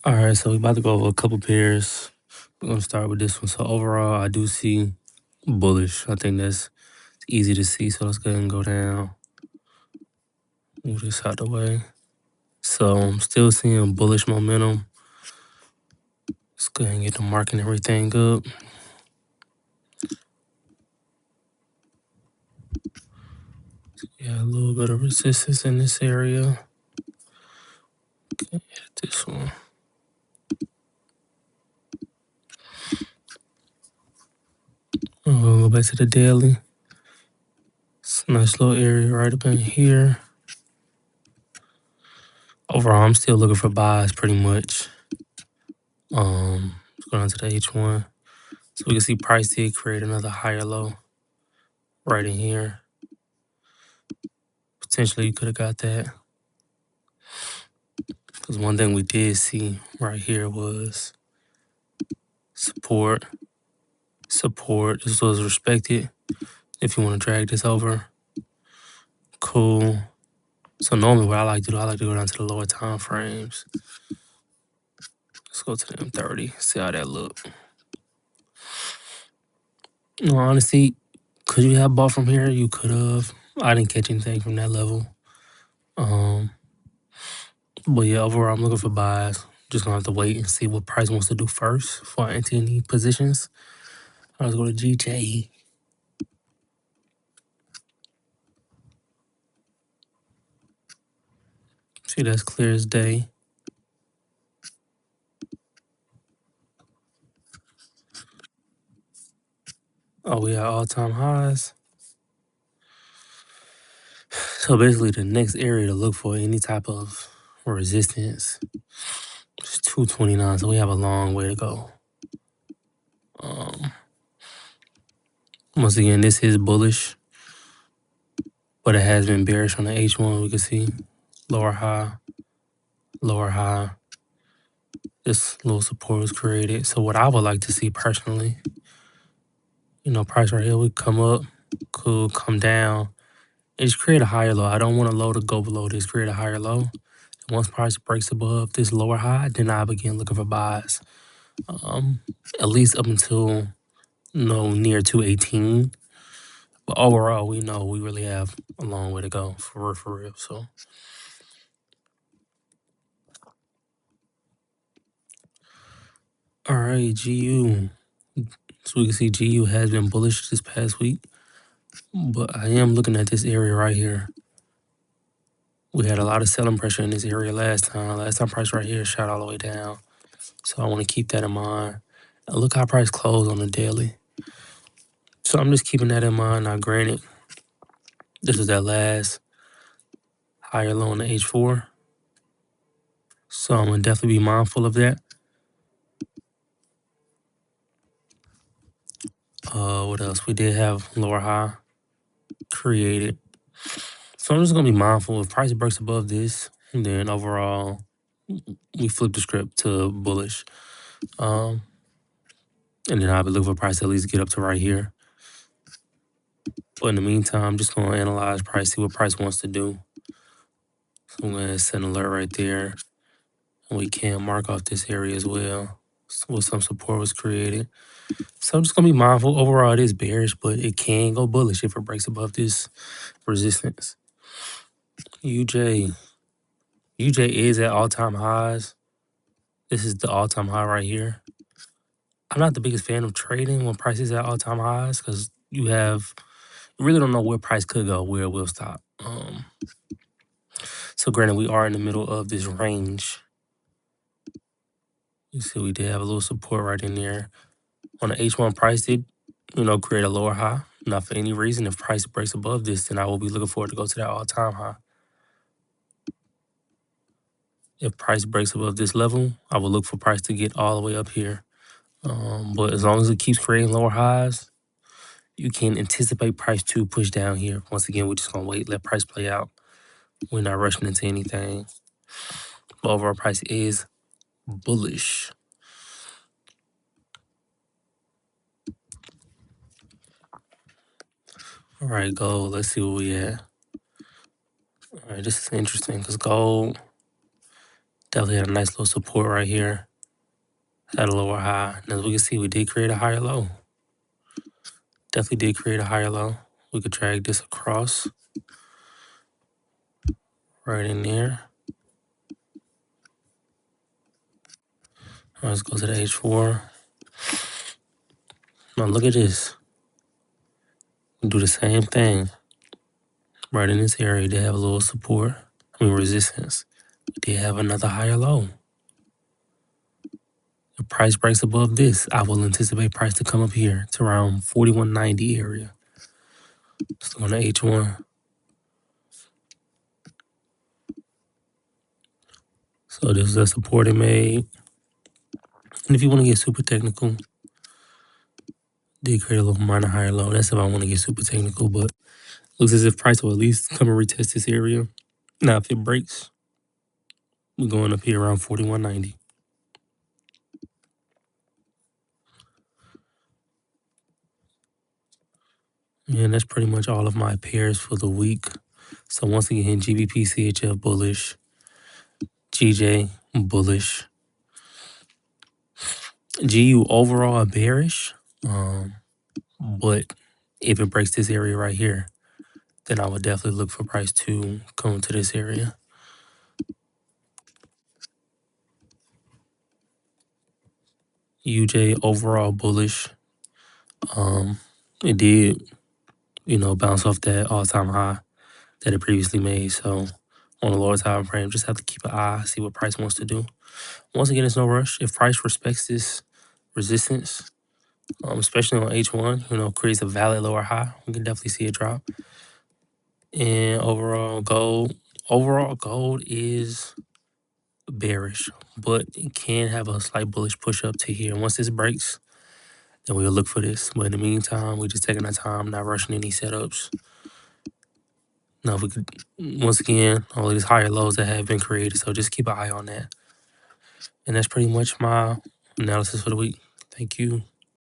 All right, so we about to go over a couple pairs. We're gonna start with this one. So overall, I do see bullish. I think that's easy to see. So let's go ahead and go down. Move this out the way. So I'm still seeing bullish momentum. Let's go ahead and get the mark and everything up. Yeah, a little bit of resistance in this area. Okay, hit this one. I'm gonna go back to the daily. It's a nice little area right up in here. Overall, I'm still looking for buys pretty much. Let's go down to the H1. So we can see price did create another higher low right in here. Potentially you could have got that. Because one thing we did see right here was support. This was respected. If you want to drag this over, cool. So normally what I like to do, I like to go down to the lower time frames. Let's go to the M30, see how that look. No, honestly, could you have bought from here? You could have. I didn't catch anything from that level. But yeah, overall, I'm looking for buys. Just gonna have to wait and see what price wants to do first before I enter any positions. Let's go to GJ. See, that's clear as day. Oh, we are all-time highs. So basically, the next area to look for any type of resistance is 229. So we have a long way to go. Once again, this is bullish, but it has been bearish on the H1. We can see lower high, lower high. This little support was created. So what I would like to see personally, price right here would come up, could come down. And just create a higher low. I don't want a low to go below this. Create a higher low. Once price breaks above this lower high, then I begin looking for buys. At least up until near 218. But overall, we know we really have a long way to go for real. So, all right, GU. So we can see GU has been bullish this past week, but I am looking at this area right here. We had a lot of selling pressure in this area last time. Last time price right here shot all the way down. So I want to keep that in mind. Now look how price closed on the daily. So I'm just keeping that in mind. Now, granted, this is that last higher low on the H4. So I'm going to definitely be mindful of that. What else? We did have lower high created. So I'm just going to be mindful. If price breaks above this, then overall, we flip the script to bullish. And then I'll be looking for price to at least get up to right here. But in the meantime, I'm just going to analyze price, see what price wants to do. So I'm going to set an alert right there. And we can mark off this area as well. Where some support was created. So I'm just going to be mindful. Overall, it is bearish, but it can go bullish if it breaks above this resistance. UJ is at all-time highs. This is the all-time high right here. I'm not the biggest fan of trading when price is at all-time highs because you really don't know where price could go, where it will stop. So granted, we are in the middle of this range. You see we did have a little support right in there. On the H1 price did, create a lower high. Not for any reason. If price breaks above this, then I will be looking forward to go to that all-time high. If price breaks above this level, I will look for price to get all the way up here. But as long as it keeps creating lower highs, you can anticipate price to push down here. Once again, we're just going to wait, let price play out. We're not rushing into anything. But overall price is bullish. All right, gold. Let's see where we at. All right, this is interesting because gold Definitely had a nice little support right here. Had a lower high. And as we can see, we did create a higher low. Definitely did create a higher low. We could drag this across right in there. Let's go to the H4. Now look at this. Do the same thing. Right in this area, they have a little support. Resistance. They have another higher low. The price breaks above this, I will anticipate price to come up here to around 41.90 area. Let's go on to H1. So this is a support it made. And if you want to get super technical, did create a little minor higher low. That's if I want to get super technical, but looks as if price will at least come and retest this area. Now, if it breaks, we're going up here around 41.90. And that's pretty much all of my pairs for the week. So once again, GBPCHF bullish, GJ bullish, GU overall bearish. But if it breaks this area right here, then I would definitely look for price to come to this area. UJ overall bullish. It did, bounce off that all-time high that it previously made. So on the lower time frame, just have to keep an eye, see what price wants to do. Once again, it's no rush. If price respects this resistance, especially on H1, creates a valid lower high, we can definitely see it drop. And overall gold is bearish, but it can have a slight bullish push up to here. Once this breaks, then we'll look for this. But in the meantime, we're just taking our time, not rushing any setups. Now, if we could, once again, all these higher lows that have been created, so just keep an eye on that. And that's pretty much my analysis for the week. Thank you.